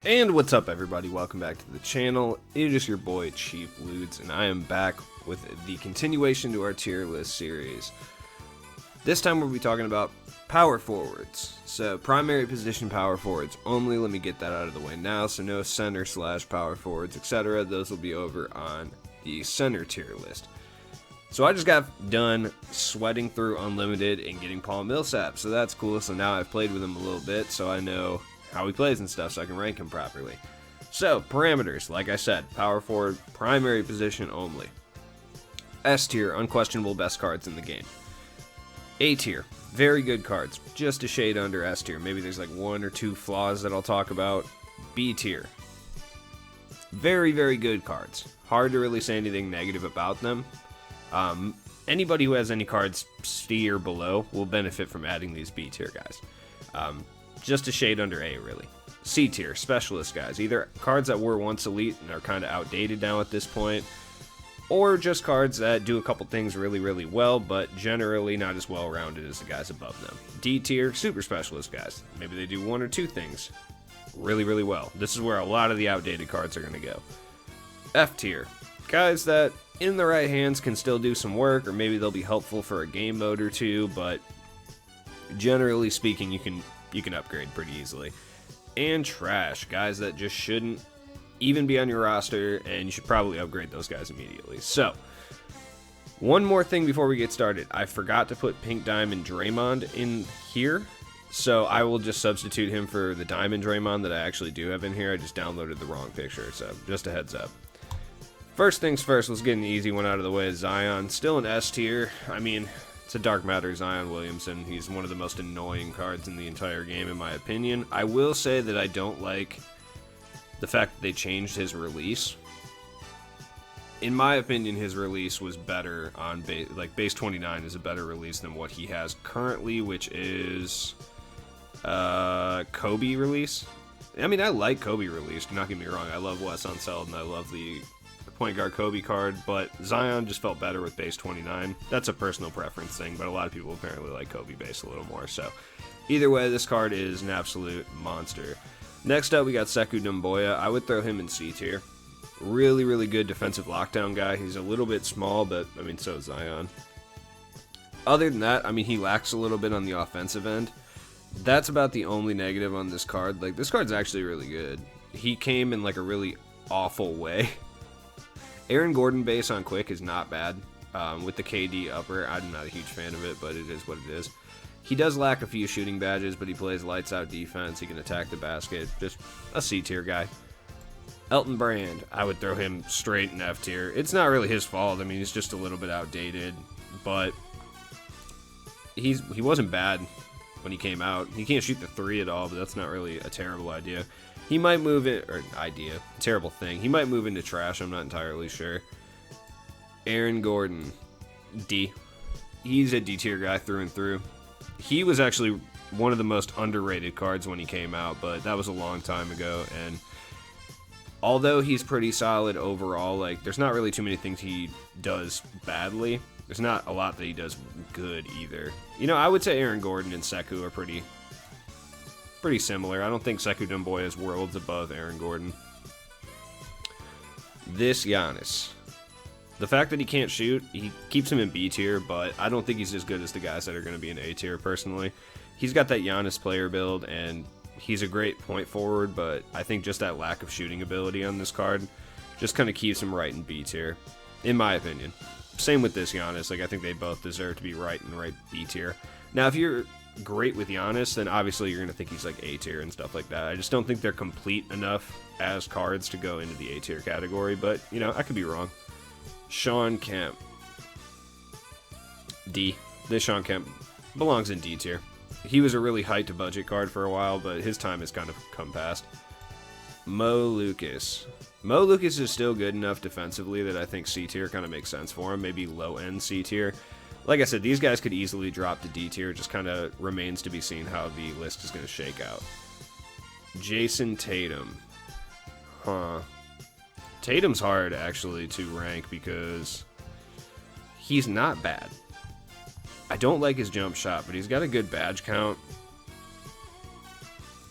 And what's up, everybody? Welcome back to the channel. It is your boy Chief Ludes, and I am back with the continuation to our tier list series. This time we'll be talking about power forwards. So primary position power forwards only. Let me get that out of the way now. So no center / power forwards, etc. Those will be over on the center tier list. So I just got done sweating through Unlimited and getting Paul Millsap, so that's cool. So now I've played with him a little bit, so I know how he plays and stuff, so I can rank him properly. So, parameters, like I said, power forward, primary position only. S tier, unquestionable best cards in the game. A tier, very good cards, just a shade under S tier. Maybe there's like one or two flaws that I'll talk about. B tier, very, very good cards. Hard to really say anything negative about them. Anybody who has any cards C or below will benefit from adding these B tier guys. Just a shade under A, really. C tier, specialist guys. Either cards that were once elite and are kind of outdated now at this point, or just cards that do a couple things really, really well, but generally not as well-rounded as the guys above them. D tier, super specialist guys. Maybe they do one or two things really, really well. This is where a lot of the outdated cards are going to go. F tier, guys that in the right hands can still do some work, or maybe they'll be helpful for a game mode or two, but generally speaking, you can upgrade pretty easily. And trash, guys that just shouldn't even be on your roster, and you should probably upgrade those guys immediately. So, one more thing before we get started. I forgot to put Pink Diamond Draymond in here, so I will just substitute him for the Diamond Draymond that I actually do have in here. I just downloaded the wrong picture, so just a heads up. First things first, let's get an easy one out of the way. Zion, still an S tier. I mean, it's a dark matter, Zion Williamson. He's one of the most annoying cards in the entire game, in my opinion. I will say that I don't like the fact that they changed his release. In my opinion, his release was better on base 29 is a better release than what he has currently, which is Kobe release. I mean, I like Kobe release, do not get me wrong. I love Wes Unseld, and I love the point guard Kobe card, but Zion just felt better with base 29. That's a personal preference thing, but a lot of people apparently like Kobe base a little more. So either way, this card is an absolute monster. Next up, we got Sekou Doumbouya. I would throw him in C tier. Really, really good defensive lockdown guy. He's a little bit small, but I mean, so is Zion. Other than that, I mean, he lacks a little bit on the offensive end. That's about the only negative on this card. Like, this card's actually really good. He came in like a really awful way. Aaron Gordon base on quick is not bad. With the KD upper, I'm not a huge fan of it, but it is what it is. He does lack a few shooting badges, but he plays lights out defense. He can attack the basket. Just a C tier guy. Elton Brand, I would throw him straight in F tier. It's not really his fault. I mean, he's just a little bit outdated, but he wasn't bad when he came out. He can't shoot the three at all, but that's not really a terrible idea. He might move it, or idea, terrible thing. He might move into trash, I'm not entirely sure. Aaron Gordon, D. He's a D tier guy through and through. He was actually one of the most underrated cards when he came out, but that was a long time ago, and although he's pretty solid overall, like, there's not really too many things he does badly. There's not a lot that he does good either. You know, I would say Aaron Gordon and Sekou are pretty similar. I don't think Sekou Doumbouya is worlds above Aaron Gordon. This Giannis. The fact that he can't shoot, he keeps him in B tier, but I don't think he's as good as the guys that are going to be in A tier, personally. He's got that Giannis player build, and he's a great point forward, but I think just that lack of shooting ability on this card just kind of keeps him right in B tier, in my opinion. Same with this Giannis. Like, I think they both deserve to be right in the right B tier. Now, if you're great with Giannis, then obviously you're going to think he's like A tier and stuff like that. I just don't think they're complete enough as cards to go into the A tier category, but, you know, I could be wrong. Sean Kemp. D. This Sean Kemp belongs in D tier. He was a really hyped budget card for a while, but his time has kind of come past. Mo Lucas. Mo Lucas is still good enough defensively that I think C tier kind of makes sense for him. Maybe low-end C tier. Like I said, these guys could easily drop to D tier. Just kind of remains to be seen how the list is going to shake out. Jason Tatum. Tatum's hard, actually, to rank because he's not bad. I don't like his jump shot, but he's got a good badge count.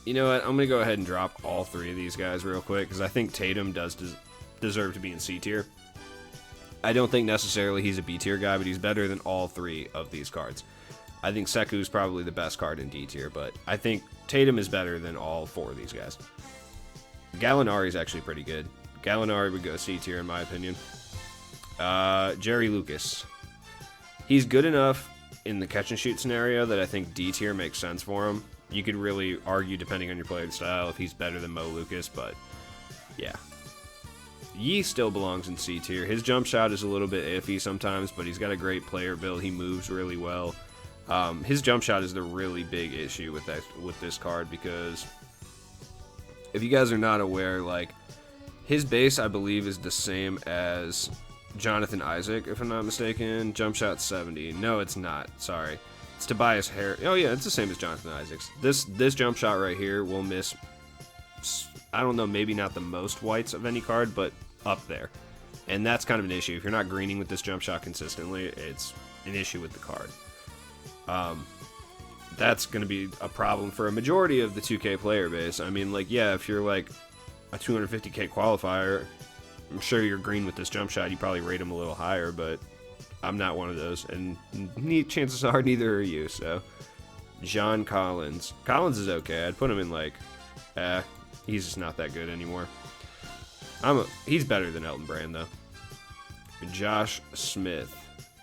You know what? I'm going to go ahead and drop all three of these guys real quick because I think Tatum does deserve to be in C tier. I don't think necessarily he's a B tier guy, but he's better than all three of these cards. I think Seku's probably the best card in D tier, but I think Tatum is better than all four of these guys. Gallinari is actually pretty good. Gallinari would go C tier in my opinion. Jerry Lucas. He's good enough in the catch and shoot scenario that I think D tier makes sense for him. You could really argue, depending on your player style, if he's better than Mo Lucas, but yeah. Yi still belongs in C tier. His jump shot is a little bit iffy sometimes, but he's got a great player build. He moves really well. His jump shot is the really big issue with this card, because if you guys are not aware, like, his base, I believe, is the same as Jonathan Isaac, if I'm not mistaken. Jump shot 70. No, it's not. Sorry. It's Tobias Harris. Oh, yeah, it's the same as Jonathan Isaac's. This jump shot right here will miss, I don't know, maybe not the most whites of any card, but up there. And that's kind of an issue. If you're not greening with this jump shot consistently, it's an issue with the card. That's going to be a problem for a majority of the 2K player base. I mean, like, yeah, if you're like a 250K qualifier, I'm sure you're green with this jump shot. You probably rate him a little higher, but I'm not one of those, and chances are neither are you. So, John Collins. Collins is okay. I'd put him in like, he's just not that good anymore. He's better than Elton Brand though. Josh Smith.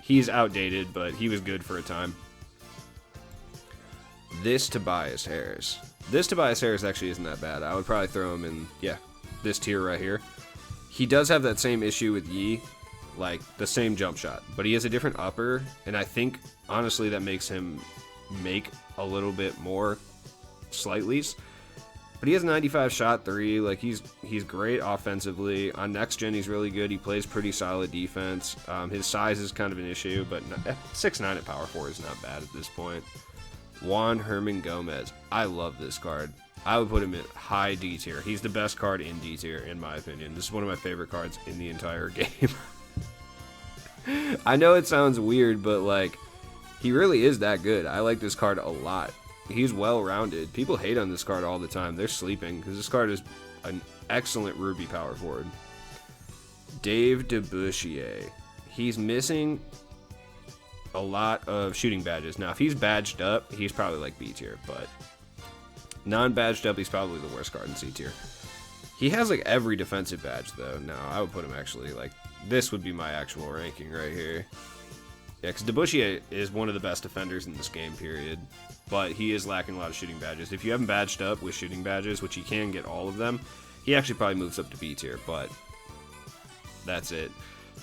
He's outdated, but he was good for a time. This Tobias Harris. This Tobias Harris actually isn't that bad. I would probably throw him in, yeah, this tier right here. He does have that same issue with Yi, like the same jump shot, but he has a different upper, and I think honestly that makes him make a little bit more slightlies. But he has a 95 shot 3. Like, he's great offensively. On next gen, he's really good. He plays pretty solid defense. His size is kind of an issue, but 6'9" at power 4 is not bad at this point. Juan Herman Gomez. I love this card. I would put him in high D tier. He's the best card in D tier, in my opinion. This is one of my favorite cards in the entire game. I know it sounds weird, but like, he really is that good. I like this card a lot. He's well-rounded. People hate on this card all the time. They're sleeping, because this card is an excellent Ruby power forward. Dave DeBouchier. He's missing a lot of shooting badges. Now, if he's badged up, he's probably like B tier, but non-badged up, he's probably the worst card in C tier. He has like every defensive badge, though. No, I would put him actually like, this would be my actual ranking right here. Yeah, because DeBouchier is one of the best defenders in this game, period. But he is lacking a lot of shooting badges. If you haven't badged up with shooting badges, which you can get all of them, he actually probably moves up to B tier, but that's it.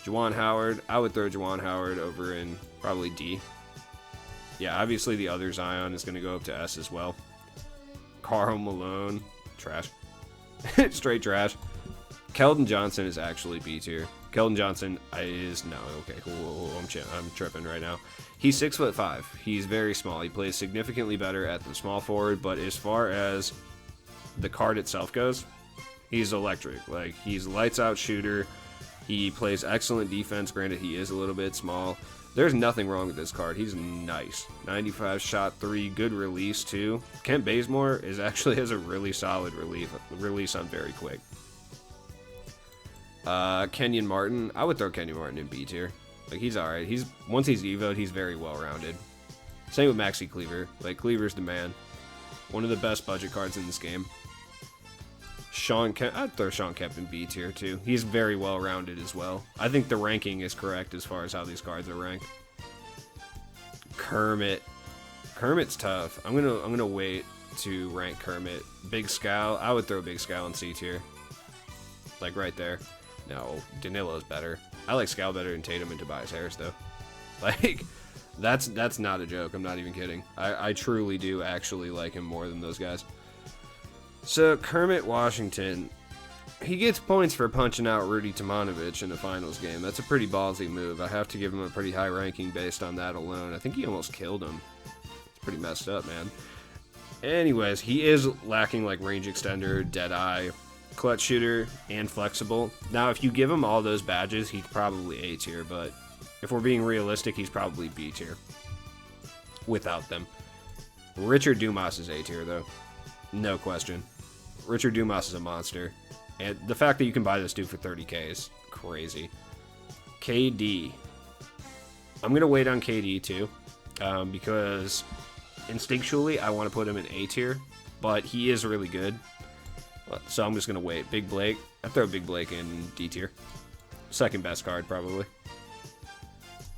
Juwan Howard, I would throw Juwan Howard over in probably D. Yeah, obviously the other Zion is going to go up to S as well. Karl Malone, trash. Straight trash. Keldon Johnson is actually B tier. Keldon Johnson is, no, okay, I'm tripping right now. He's 6'5". He's very small. He plays significantly better at the small forward, but as far as the card itself goes, he's electric. Like, he's a lights out shooter. He plays excellent defense. Granted, he is a little bit small. There's nothing wrong with this card. He's nice. 95 shot 3, good release too. Kent Bazemore has a really solid release on very quick. Kenyon Martin. I would throw Kenyon Martin in B tier. Like, he's alright. Once he's evoed, he's very well-rounded. Same with Maxi Cleaver. Like, Cleaver's the man. One of the best budget cards in this game. I'd throw Sean Kemp in B tier too. He's very well-rounded as well. I think the ranking is correct as far as how these cards are ranked. Kermit. Kermit's tough. I'm gonna wait to rank Kermit. Big Scal. I would throw Big Scal in C tier. Like right there. No, Danilo's better. I like Scal better than Tatum and Tobias Harris though. Like, that's not a joke. I'm not even kidding. I truly do actually like him more than those guys. So, Kermit Washington, he gets points for punching out Rudy Tomanovic in a finals game. That's a pretty ballsy move. I have to give him a pretty high ranking based on that alone. I think he almost killed him. It's pretty messed up, man. Anyways, he is lacking like range extender, deadeye, clutch shooter, and flexible. Now, if you give him all those badges, he's probably A tier, but if we're being realistic, he's probably B tier without them. Richard Dumas is A tier, though. No question. Richard Dumas is a monster. And the fact that you can buy this dude for 30k is crazy. KD. I'm going to wait on KD too. Because instinctually I want to put him in A tier. But he is really good. So I'm just going to wait. Big Blake. I throw Big Blake in D tier. Second best card, probably.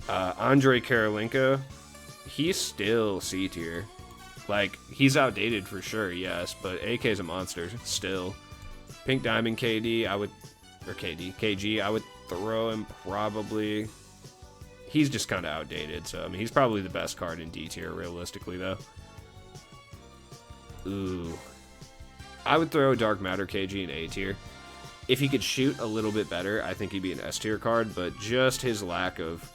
Andrei Karolinko. He's still C tier. Like, he's outdated for sure, yes. But AK is a monster still. Pink Diamond KD, KG, I would throw him probably. He's just kind of outdated. So, I mean, he's probably the best card in D tier, realistically, though. Ooh. I would throw Dark Matter KG in A tier. If he could shoot a little bit better, I think he'd be an S tier card, but just his lack of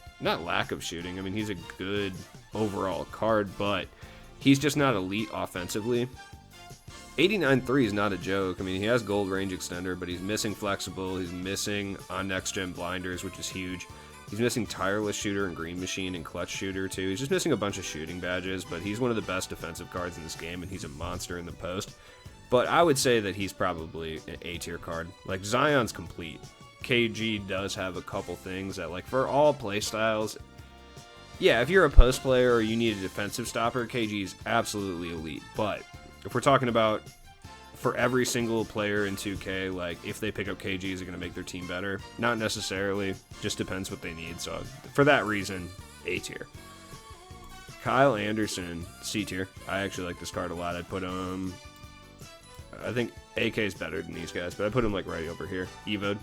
shooting. I mean, he's a good overall card, but he's just not elite offensively. 89.3 is not a joke. I mean, he has gold range extender, but he's missing flexible. He's missing on next gen blinders, which is huge. He's missing tireless shooter and green machine and clutch shooter too. He's just missing a bunch of shooting badges, but he's one of the best defensive cards in this game, and he's a monster in the post. But I would say that he's probably an A tier card. Like, Zion's complete. KG does have a couple things that, like, for all playstyles, yeah, if you're a post player or you need a defensive stopper, KG is absolutely elite. But if we're talking about for every single player in 2K, like, if they pick up KG, is it going to make their team better? Not necessarily. Just depends what they need. So for that reason, A tier. Kyle Anderson, C tier. I actually like this card a lot. I'd put him... I think AK is better than these guys, but I put him, like, right over here. Evoed.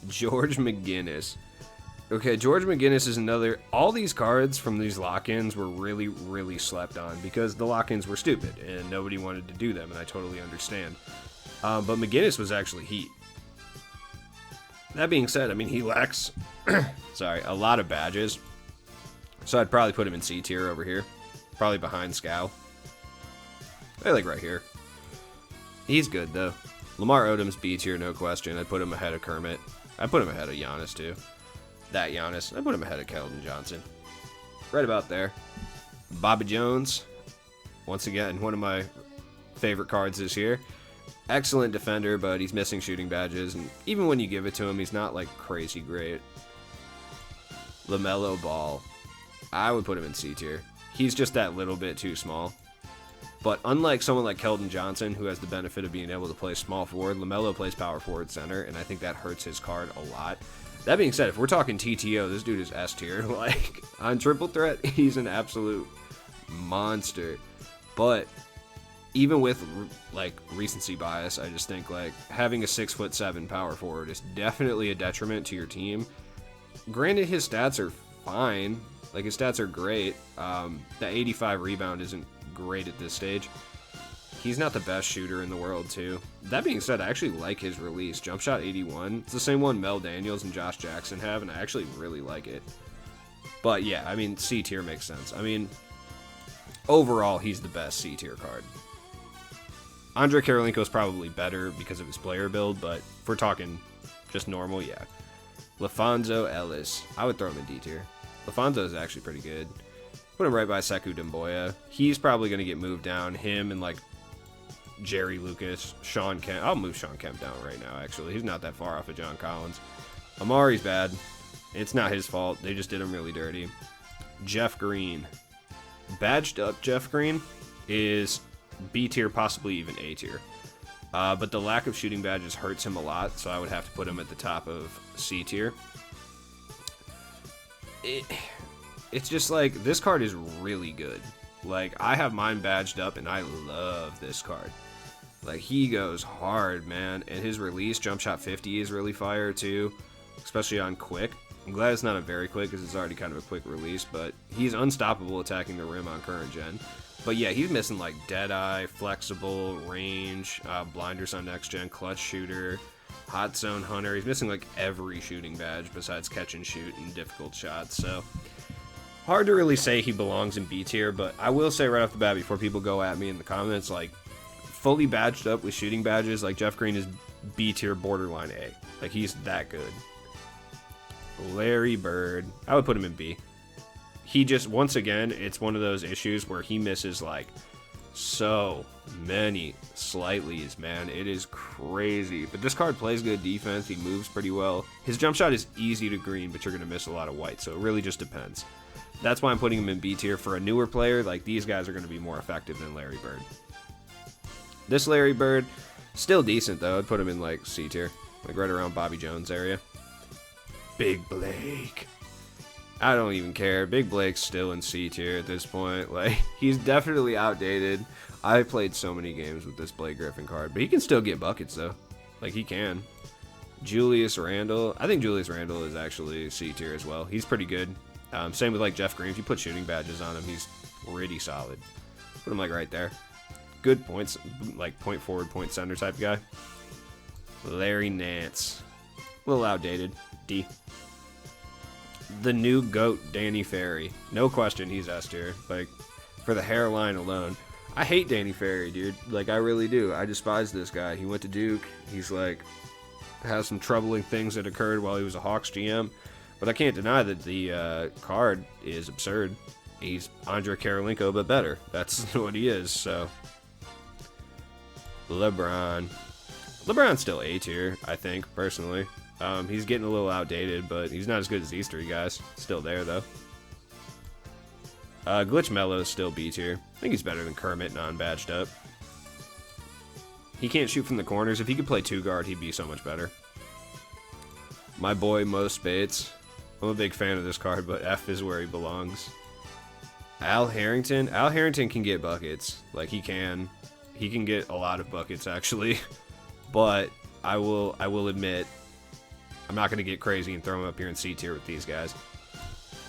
George McGinnis. Okay, George McGinnis is another... All these cards from these lock-ins were really, really slept on because the lock-ins were stupid and nobody wanted to do them, and I totally understand. But McGinnis was actually heat. That being said, I mean, he lacks... a lot of badges. So I'd probably put him in C tier over here. Probably behind Scow. I like right here. He's good, though. Lamar Odom's B tier, no question. I'd put him ahead of Kermit. I'd put him ahead of Giannis, too. That Giannis. I'd put him ahead of Keldon Johnson. Right about there. Bobby Jones. Once again, one of my favorite cards this year. Excellent defender, but he's missing shooting badges. And even when you give it to him, he's not, like, crazy great. LaMelo Ball. I would put him in C tier. He's just that little bit too small. But unlike someone like Keldon Johnson, who has the benefit of being able to play small forward, LaMelo plays power forward center, and I think that hurts his card a lot. That being said, if we're talking TTO, this dude is S tier. Like, on Triple Threat, he's an absolute monster. But even with, like, recency bias, I just think, like, having a 6'7" power forward is definitely a detriment to your team. Granted, his stats are fine. Like, his stats are great. The 85 rebound isn't great at this stage. He's not the best shooter in the world, too. That being said, I actually like his release. Jump shot 81. It's the same one Mel Daniels and Josh Jackson have, and I actually really like it. But yeah, I mean, C tier makes sense. I mean, overall, he's the best C tier card. Andrei Karolinko is probably better because of his player build, but if we're talking just normal, yeah. LaFonso Ellis. I would throw him in D tier. LaFonso is actually pretty good. Put him right by Sekou Doumbouya. He's probably going to get moved down. Him and, like, Jerry Lucas, Sean Kemp. I'll move Sean Kemp down right now, actually. He's not that far off of John Collins. Amari's bad. It's not his fault. They just did him really dirty. Jeff Green. Badged up Jeff Green is B tier, possibly even A tier. But the lack of shooting badges hurts him a lot, so I would have to put him at the top of C tier. It's just like, this card is really good. Like, I have mine badged up, and I love this card. Like, he goes hard, man. And his release, jump shot 50, is really fire, too. Especially on quick. I'm glad it's not a very quick, because it's already kind of a quick release. But he's unstoppable attacking the rim on current gen. But yeah, he's missing, like, Deadeye, flexible, range, blinders on next gen, clutch shooter, hot zone hunter. He's missing, like, every shooting badge besides catch and shoot and difficult shots. So hard to really say he belongs in B tier, but I will say right off the bat before people go at me in the comments, like, fully badged up with shooting badges, like, Jeff Green is B tier, borderline A. Like, he's that good. Larry Bird. I would put him in B. He just, once again, it's one of those issues where he misses, like, so many slightlies, man. It is crazy. But this card plays good defense. He moves pretty well. His jump shot is easy to green, but you're going to miss a lot of white, so it really just depends. That's why I'm putting him in B tier. For a newer player, like, these guys are going to be more effective than Larry Bird. This Larry Bird, still decent, though. I'd put him in, like, C tier, like right around Bobby Jones area. Big Blake. I don't even care. Big Blake's still in C tier at this point. Like, he's definitely outdated. I've played so many games with this Blake Griffin card, but he can still get buckets, though. Like, he can. Julius Randle. I think Julius Randle is actually C tier as well. He's pretty good. Same with, like, Jeff Green. If you put shooting badges on him, he's pretty solid. Put him, like, right there. Good points, like, point forward, point center type guy. Larry Nance. A little outdated. D. The new GOAT, Danny Ferry. No question, he's S tier. Like, for the hairline alone. I hate Danny Ferry, dude. Like, I really do. I despise this guy. He went to Duke. He's, like, has some troubling things that occurred while he was a Hawks GM. But I can't deny that the card is absurd. He's Andre Karolinko, but better. That's what he is, so. LeBron. LeBron's still A tier, I think, personally. He's getting a little outdated, but he's not as good as these three guys. Still there, though. Glitch Mello is still B tier. I think he's better than Kermit, non-badged up. He can't shoot from the corners. If he could play two guard, he'd be so much better. My boy, Mo Spates. I'm a big fan of this card, but F is where he belongs. Al Harrington. Al Harrington can get buckets. Like, he can. He can get a lot of buckets, actually. But I will admit, I'm not going to get crazy and throw him up here in C tier with these guys.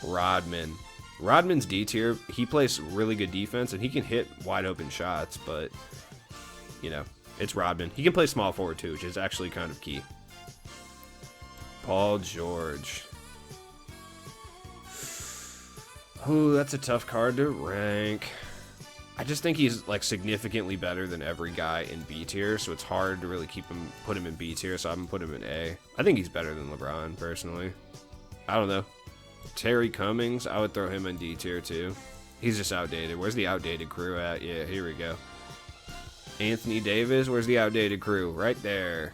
Rodman. Rodman's D tier. He plays really good defense, and he can hit wide open shots, but, you know, it's Rodman. He can play small forward, too, which is actually kind of key. Paul George. Ooh, that's a tough card to rank. I just think he's, like, significantly better than every guy in B tier, so it's hard to really put him in B tier, so I'm going to put him in A. I think he's better than LeBron, personally. I don't know. Terry Cummings, I would throw him in D tier, too. He's just outdated. Where's the outdated crew at? Yeah, here we go. Anthony Davis, where's the outdated crew? Right there.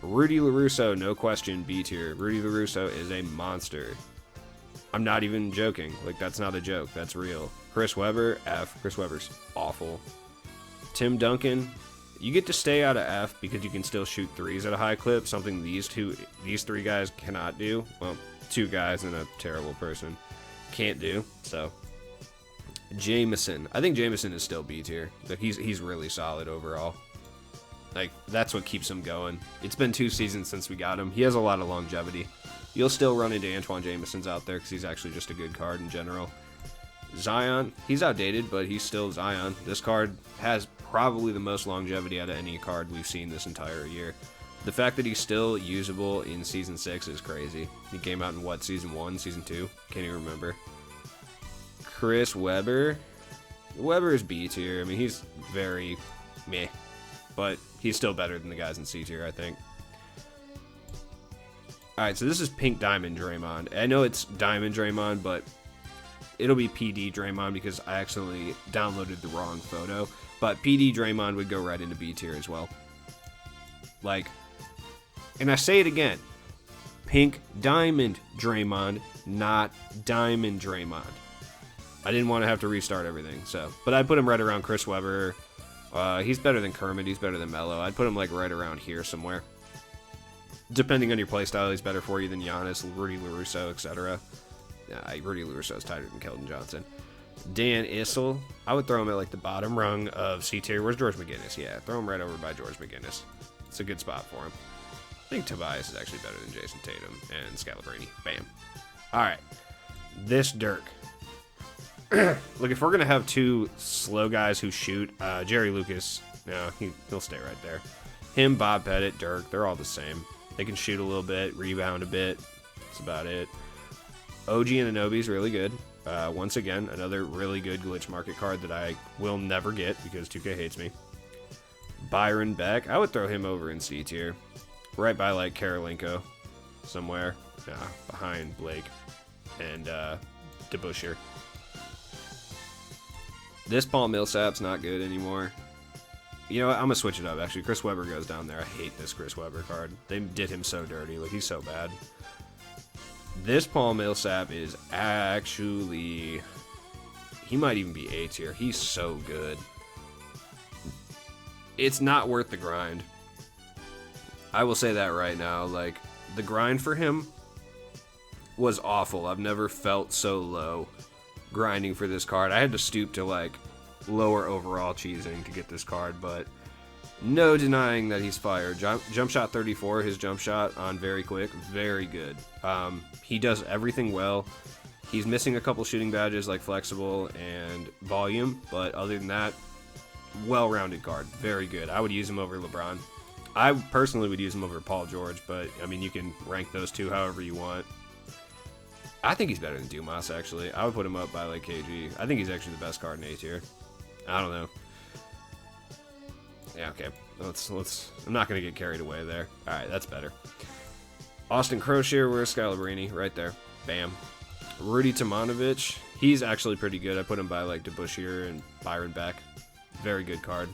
Rudy LaRusso, no question, B tier. Rudy LaRusso is a monster. I'm not even joking. Like, that's not a joke. That's real. Chris Webber, F. Chris Webber's awful. Tim Duncan, you get to stay out of F because you can still shoot threes at a high clip, something these three guys cannot do. Well, two guys and a terrible person can't do. So, Jameson. I think Jameson is still B tier. Like, he's really solid overall. Like, that's what keeps him going. It's been 2 seasons since we got him. He has a lot of longevity. You'll still run into Antoine Jameson's out there because he's actually just a good card in general. Zion, he's outdated, but he's still Zion. This card has probably the most longevity out of any card we've seen this entire year. The fact that he's still usable in Season 6 is crazy. He came out in, what, Season 1, Season 2? Can't even remember. Chris Webber. Webber is B tier. I mean, he's very meh, but he's still better than the guys in C tier, I think. Alright, so this is Pink Diamond Draymond. I know it's Diamond Draymond, but it'll be PD Draymond because I accidentally downloaded the wrong photo. But PD Draymond would go right into B tier as well. Like, and I say it again, Pink Diamond Draymond, not Diamond Draymond. I didn't want to have to restart everything, so. But I'd put him right around Chris Webber. He's better than Kermit, he's better than Melo. I'd put him like right around here somewhere. Depending on your playstyle, he's better for you than Giannis, Rudy LaRusso, etc. Rudy LaRusso is tighter than Keldon Johnson. Dan Issel, I would throw him at like the bottom rung of C tier. Where's George McGinnis? Yeah, throw him right over by George McGinnis. It's a good spot for him. I think Tobias is actually better than Jason Tatum and Scalabrine. Bam. All right, this Dirk. Look, if we're gonna have two slow guys who shoot, Jerry Lucas, no, he'll stay right there. Him, Bob Pettit, Dirk, they're all the same. They can shoot a little bit, rebound a bit. That's about it. OG Anunoby's really good. Once again, another really good glitch market card that I will never get because 2K hates me. Byron Beck, I would throw him over in C tier. Right by like Karolinko somewhere. Behind Blake and DeBusschere. This Paul Millsap's not good anymore. You know what? I'm going to switch it up, actually. Chris Webber goes down there. I hate this Chris Webber card. They did him so dirty. Like, he's so bad. This Paul Millsap is actually... He might even be A tier. He's so good. It's not worth the grind. I will say that right now. Like, the grind for him was awful. I've never felt so low grinding for this card. I had to stoop to, like, lower overall cheesing to get this card, but no denying that he's fire. Jump shot 34, his jump shot on very quick, very good. He does everything well. He's missing a couple shooting badges like flexible and volume, but other than that, well-rounded card, very good. I would use him over LeBron. I personally would use him over Paul George, but I mean, you can rank those two however you want. I think he's better than Dumas, actually. I would put him up by like KG. I think he's actually the best card in A tier. I don't know. Yeah, okay. Let's. I'm not gonna get carried away there. All right, that's better. Austin Crocier, where's Scalabrine? Right there. Bam. Rudy Tomanovic. He's actually pretty good. I put him by like DeBusschere and Byron Beck. Very good card.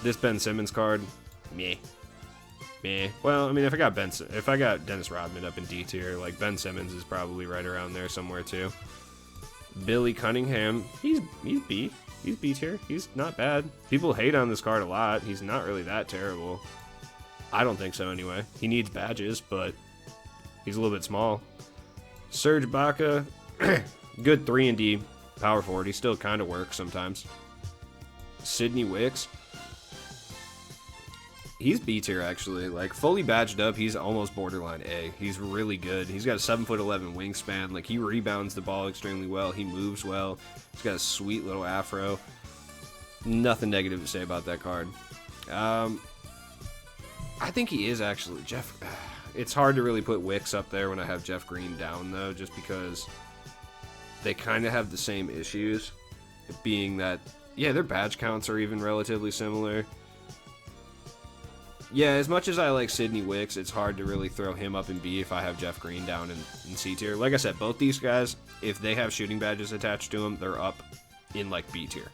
This Ben Simmons card, meh. Meh. Well, I mean, if I got Dennis Rodman up in D tier, like Ben Simmons is probably right around there somewhere too. Billy Cunningham, he's B. He's B tier. He's not bad. People hate on this card a lot. He's not really that terrible. I don't think so anyway. He needs badges, but he's a little bit small. Serge Ibaka, good 3 and D power forward. He still kind of works sometimes. Sidney Wicks, he's B tier actually. Like fully badged up, he's almost borderline A. He's really good. He's got a 7'11" wingspan. Like he rebounds the ball extremely well. He moves well. He's got a sweet little afro. Nothing negative to say about that card. I think he is actually Jeff. It's hard to really put Wicks up there when I have Jeff Green down though, just because they kind of have the same issues, being that. Yeah, their badge counts are even relatively similar. Yeah, as much as I like Sidney Wicks, it's hard to really throw him up in B if I have Jeff Green down in C tier. Like I said, both these guys, if they have shooting badges attached to them, they're up in like B tier.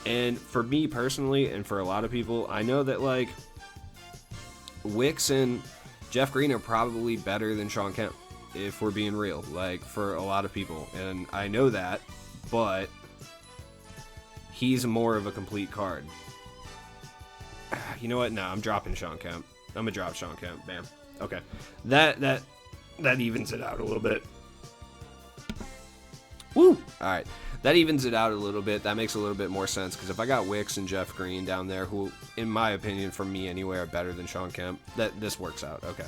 And for me personally, and for a lot of people, I know that like Wicks and Jeff Green are probably better than Shawn Kemp, if we're being real, like for a lot of people. And I know that, but he's more of a complete card. You know what? No, I'm dropping Shawn Kemp. I'm gonna drop Shawn Kemp. Bam. Okay. That evens it out a little bit. Woo! Alright. That evens it out a little bit. That makes a little bit more sense, because if I got Wicks and Jeff Green down there, who, in my opinion, for me anyway, are better than Shawn Kemp, this works out. Okay.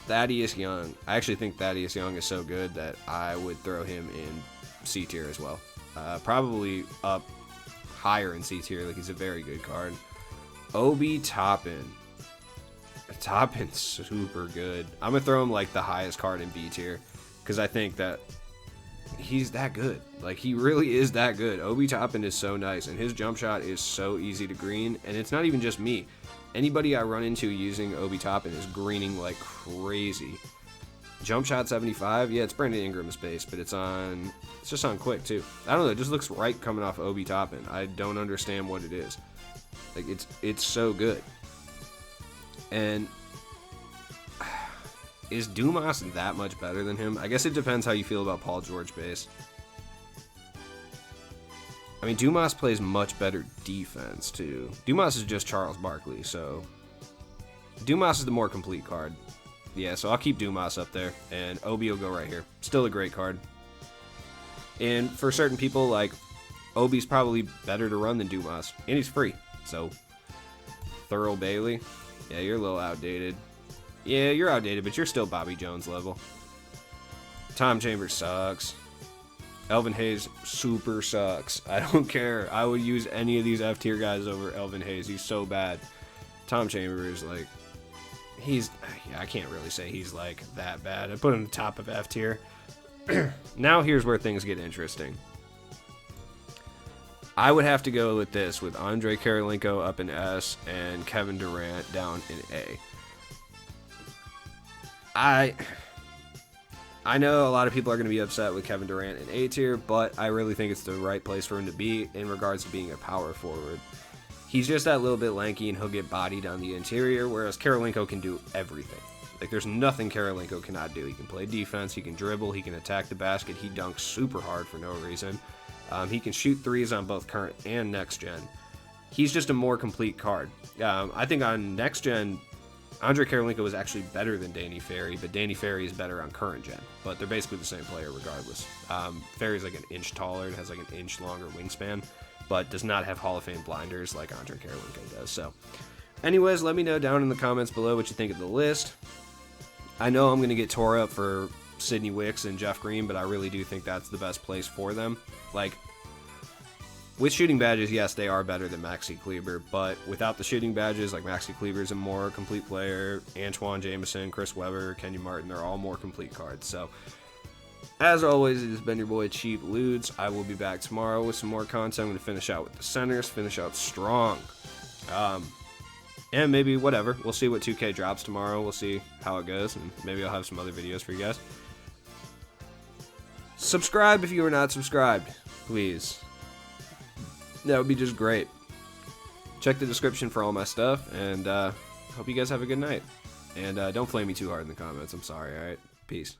Thaddeus Young. I actually think Thaddeus Young is so good that I would throw him in C tier as well. Probably up higher in C tier. Like, he's a very good card. Obi Toppin. Toppin's super good. I'm going to throw him like the highest card in B tier, because I think that he's that good. Like, he really is that good. Obi Toppin is so nice, and his jump shot is so easy to green, and it's not even just me. Anybody I run into using Obi Toppin is greening like crazy. Jump shot 75, yeah, it's Brandon Ingram's base, but it's just on quick too. I don't know, it just looks right coming off Obi Toppin. I don't understand what it is. Like, it's so good. And is Dumas that much better than him? I guess it depends how you feel about Paul George base. I mean, Dumas plays much better defense too. Dumas is just Charles Barkley, so Dumas is the more complete card. Yeah, so I'll keep Dumas up there, and Obi will go right here. Still a great card. And for certain people, like, Obi's probably better to run than Dumas, and he's free. So, Thurl Bailey, yeah, you're a little outdated. Yeah, you're outdated, but you're still Bobby Jones level. Tom Chambers sucks. Elvin Hayes super sucks. I don't care. I would use any of these F tier guys over Elvin Hayes. He's so bad. Tom Chambers, like, I can't really say he's like that bad. I put him top of F tier. Now here's where things get interesting. I would have to go with this, with Andre Karolinko up in S and Kevin Durant down in A. I know a lot of people are going to be upset with Kevin Durant in A tier, but I really think it's the right place for him to be in regards to being a power forward. He's just that little bit lanky and he'll get bodied on the interior, whereas Karolinko can do everything. Like, there's nothing Karolinko cannot do. He can play defense, he can dribble, he can attack the basket, he dunks super hard for no reason. He can shoot threes on both current and next gen. He's just a more complete card. I think on next gen, Andre Karolinko is actually better than Danny Ferry, but Danny Ferry is better on current gen. But they're basically the same player regardless. Ferry's like an inch taller and has like an inch longer wingspan, but does not have Hall of Fame blinders like Andre Karolinko does. So, anyways, let me know down in the comments below what you think of the list. I know I'm going to get tore up for Sidney Wicks and Jeff Green, but I really do think that's the best place for them. Like, with shooting badges, yes, they are better than Maxi Kleber, but without the shooting badges, like Maxi Kleber's a more complete player, Antoine Jameson, Chris Webber, Kenyon Martin, they're all more complete cards. So, as always, it has been your boy Cheap Ludes. I will be back tomorrow with some more content. I'm going to finish out with the centers, finish out strong. And maybe whatever. We'll see what 2K drops tomorrow. We'll see how it goes, and maybe I'll have some other videos for you guys. Subscribe if you are not subscribed, please. That would be just great. Check the description for all my stuff, and hope you guys have a good night. And don't flame me too hard in the comments. I'm sorry, alright? Peace.